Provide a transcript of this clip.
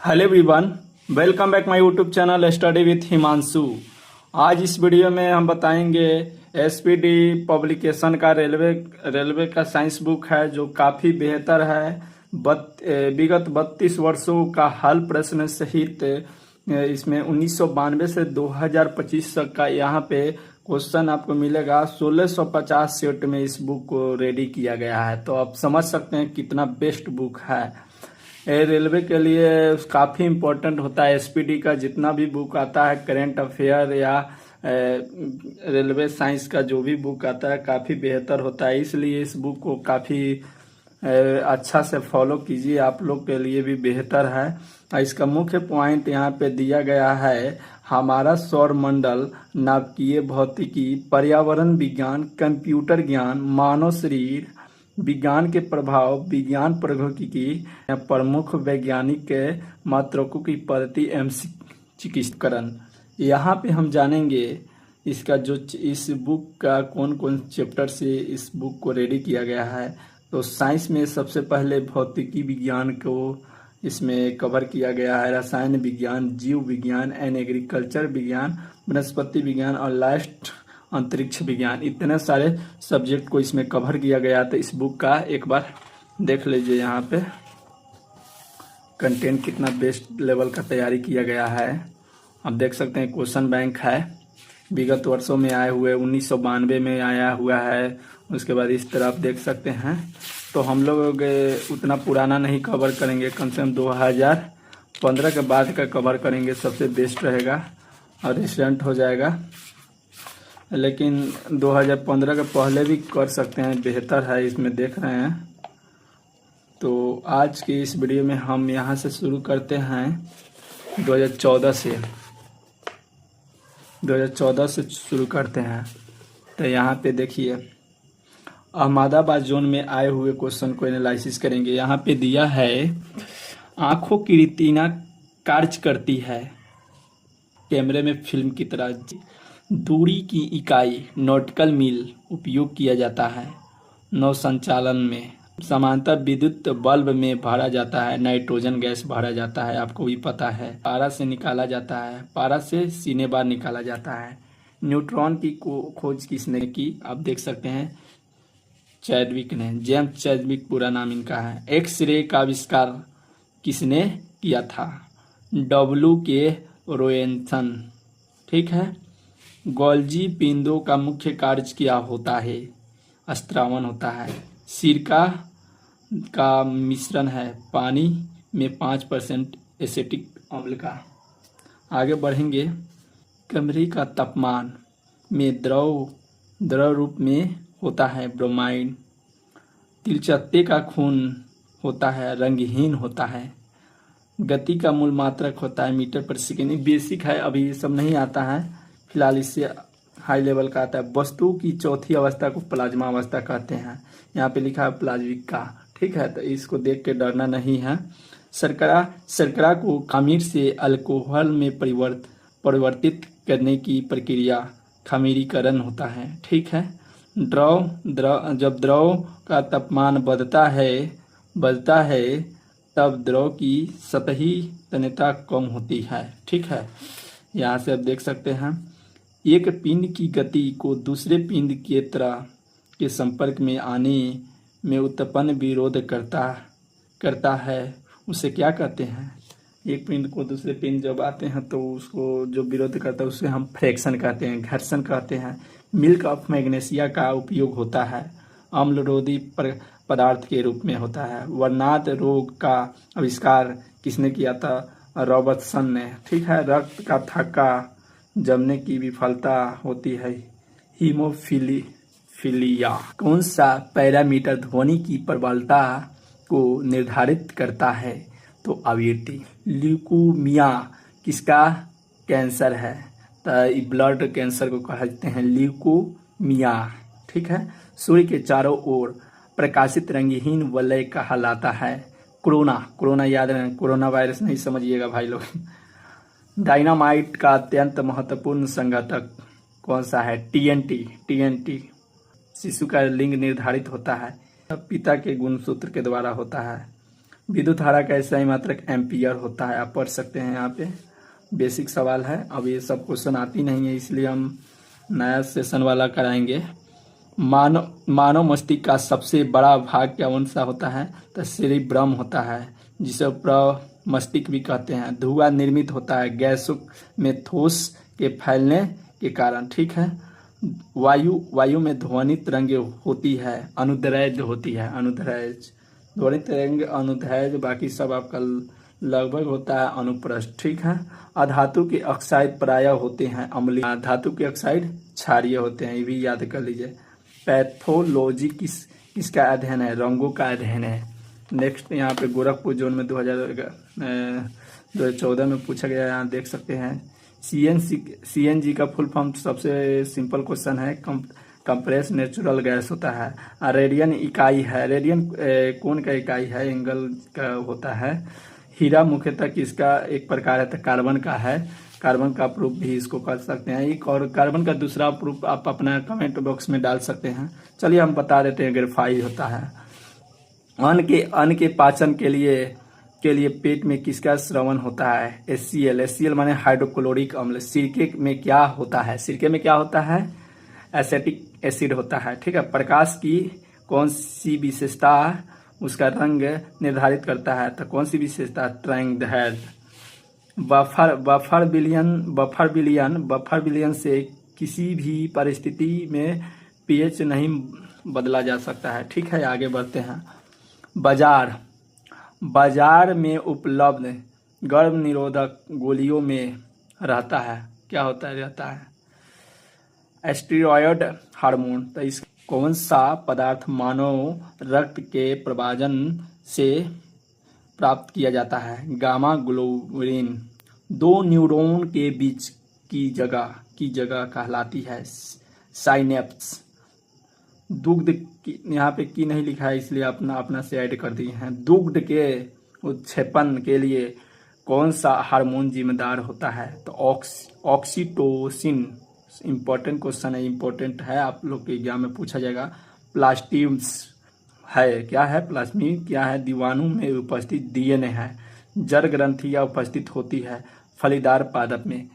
Hello everyone, welcome back my YouTube channel study with Himanshu. आज इस video में हम बताएंगे एसपीडी पब्लिकेशन का रेलवे का साइंस बुक है जो काफ़ी बेहतर है। विगत 32 वर्षों का हल प्रश्न सहित इसमें 1992 से 2025 तक का यहाँ पे क्वेश्चन आपको मिलेगा। 1650 सेट में इस बुक को रेडी किया गया है, तो आप समझ सकते हैं कितना बेस्ट बुक है। ये रेलवे के लिए काफ़ी इम्पोर्टेंट होता है। एसपीडी का जितना भी बुक आता है, करेंट अफेयर या रेलवे साइंस का जो भी बुक आता है काफ़ी बेहतर होता है। इसलिए इस बुक को काफ़ी अच्छा से फॉलो कीजिए, आप लोग के लिए भी बेहतर है। इसका मुख्य पॉइंट यहाँ पे दिया गया है, हमारा सौर मंडल, नाभिकीय भौतिकी, पर्यावरण विज्ञान, कंप्यूटर ज्ञान, मानव शरीर विज्ञान के प्रभाव, विज्ञान प्रौद्योगिकी, प्रमुख वैज्ञानिक के मात्रकों की पद्धति एवं चिकित्सकरण। यहाँ पे हम जानेंगे इसका जो इस बुक का कौन कौन चैप्टर से इस बुक को रेडी किया गया है। तो साइंस में सबसे पहले भौतिकी विज्ञान को इसमें कवर किया गया है, रसायन विज्ञान, जीव विज्ञान एंड एग्रीकल्चर विज्ञान, वनस्पति विज्ञान और लास्ट अंतरिक्ष विज्ञान। इतने सारे सब्जेक्ट को इसमें कवर किया गया। तो इस बुक का एक बार देख लीजिए, यहाँ पे कंटेंट कितना बेस्ट लेवल का तैयारी किया गया है। आप देख सकते हैं क्वेश्चन बैंक है, विगत वर्षों में आए हुए 1992 में आया हुआ है। उसके बाद इस तरह आप देख सकते हैं। तो हम लोग उतना पुराना नहीं कवर करेंगे, कम से कम 2015 के बाद का कवर करेंगे, सबसे बेस्ट रहेगा और रिसेंट हो जाएगा। लेकिन 2015 के पहले भी कर सकते हैं, बेहतर है, इसमें देख रहे हैं। तो आज की इस वीडियो में हम यहाँ से शुरू करते हैं 2014 से शुरू करते हैं। तो यहाँ पे देखिए, अहमदाबाद जोन में आए हुए क्वेश्चन को एनालिसिस करेंगे। यहाँ पे दिया है, आँखों की रेटिना कार्य करती है कैमरे में फिल्म की तरह। दूरी की इकाई नॉटिकल मील उपयोग किया जाता है नौ संचालन में। समांतर विद्युत बल्ब में भरा जाता है, नाइट्रोजन गैस भरा जाता है, आपको भी पता है। पारा से निकाला जाता है, पारा से सीने बार निकाला जाता है। न्यूट्रॉन की खोज किसने की? आप देख सकते हैं, चैडविक ने, जेम्स चैडविक पूरा नाम इनका है। एक्सरे का आविष्कार किसने किया था? W.K. रोयंथन। ठीक है। गोल्जी पिंडों का मुख्य कार्य क्या होता है? स्त्रावन होता है। सिरका का मिश्रण है पानी में 5% एसिटिक अम्ल का। आगे बढ़ेंगे, कमरे का तापमान में द्रव रूप में होता है ब्रोमाइड। तिलचट्टे का खून होता है रंगहीन होता है। गति का मूल मात्रक होता है मीटर पर सेकेंड। बेसिक है, अभी ये सब नहीं आता है, फिलहाल इससे हाई लेवल का आता है। वस्तु की चौथी अवस्था को प्लाज्मा अवस्था कहते हैं। यहाँ पे लिखा है प्लाज्मिक का। ठीक है, तो इसको देख के डरना नहीं है। शर्करा को खमीर से अल्कोहल में परिवर्तित करने की प्रक्रिया खमीरीकरण होता है। ठीक है। जब द्रव का तापमान बढ़ता है तब द्रव की सतही तन्यता कम होती है। ठीक है, यहाँ से आप देख सकते हैं, एक पिंड की गति को दूसरे पिंड के तरह के संपर्क में आने में उत्पन्न विरोध करता है, उसे क्या कहते हैं? एक पिंड को दूसरे पिंड जब आते हैं तो उसको जो विरोध करता है उसे हम फ्रैक्शन कहते हैं, घर्षण कहते हैं। मिल्क ऑफ मैग्नीशिया का उपयोग होता है, अम्लरोधी पदार्थ के रूप में होता है। वर्नाद रोग का आविष्कार किसने किया था? रॉबर्टसन ने। ठीक है। रक्त का थक्का जमने की विफलता होती है हीमोफिलिया। कौन सा पैरामीटर ध्वनि की प्रबलता को निर्धारित करता है? तो आवृत्ति। ल्यूकेमिया किसका कैंसर है? तो ब्लड कैंसर को कहते हैं ल्यूकेमिया। ठीक है। सूर्य के चारों ओर प्रकाशित रंगहीन वलय कहलाता है कोरोना याद रखें, कोरोना वायरस नहीं समझिएगा भाई लोग। डायनामाइट का अत्यंत महत्वपूर्ण संघटक कौन सा है? TNT। शिशु का लिंग निर्धारित होता है पिता के गुणसूत्र के द्वारा होता है। विद्युत धारा का SI मात्रक एम्पियर होता है। आप पढ़ सकते हैं, यहाँ पे बेसिक सवाल है। अब ये सब क्वेश्चन आती नहीं है, इसलिए हम नया सेशन वाला कराएंगे। मानव मस्तिष्क का सबसे बड़ा भाग कौन सा होता है? तो सेरिब्रम होता है, जिसे मस्तिष्क भी कहते हैं। धुआं निर्मित होता है गैसों में ठोस के फैलने के कारण। ठीक है। वायु में ध्वनि तरंगे होती है, अनुदैर्घ्य होती है, अनुदैर्घ्य ध्वनि तरंग अनुदैर्घ्य, बाकी सब आपका लगभग होता है अनुप्रस्थ। ठीक है। अधातु के ऑक्साइड प्रायः होते हैं अम्लीय, धातु के ऑक्साइड क्षारीय होते हैं, ये भी याद कर लीजिए। पैथोलॉजी किसका अध्ययन है? रंगों का अध्ययन है। नेक्स्ट यहाँ पे गोरखपुर जोन में 2014 में पूछा गया, यहाँ देख सकते हैं। CNG का फुल फॉर्म सबसे सिंपल क्वेश्चन है, कंप्रेस नेचुरल गैस होता है। रेडियन इकाई है, रेडियन कौन का इकाई है? एंगल का होता है। हीरा मुख्यतः किसका एक प्रकार है? तो कार्बन का है। कार्बन का प्रूफ भी इसको कर सकते हैं। एक और कार्बन का दूसरा प्रूफ आप अपना कमेंट बॉक्स में डाल सकते हैं। चलिए हम बता देते हैं, ग्रेफाइट होता है। अन्न के पाचन के लिए पेट में किसका स्रवण होता है? HCl माने हाइड्रोक्लोरिक अम्ल। सिरके में क्या होता है? सिरके में क्या होता है? एसिटिक एसिड होता है। ठीक है। प्रकाश की कौन सी विशेषता उसका रंग निर्धारित करता है? तो कौन सी विशेषता? तरंगदैर्घ्य। बफर विलयन से किसी भी परिस्थिति में pH नहीं बदला जा सकता है। ठीक है। आगे बढ़ते हैं। बाजार में उपलब्ध गर्भ निरोधक गोलियों में रहता है, क्या होता है? रहता है स्टेरॉयड हार्मोन। तो इस कौन सा पदार्थ मानव रक्त के प्रवाजन से प्राप्त किया जाता है? Gamma globulin. दो न्यूरॉन के बीच की जगह कहलाती है साइनेप्स। दुग्ध यहाँ पे की नहीं लिखा है, इसलिए अपना से ऐड कर दिए हैं। दुग्ध के उत्क्षेपण के लिए कौन सा हार्मोन जिम्मेदार होता है? तो ऑक्सीटोसिन। इंपॉर्टेंट क्वेश्चन है, इंपॉर्टेंट है, आप लोग के एग्जाम में पूछा जाएगा। प्लास्टिम्स है, क्या है? प्लाज्मिड क्या है? दीवाणु में उपस्थित DNA है। जड़ ग्रंथि या उपस्थित होती है फलीदार पादप में।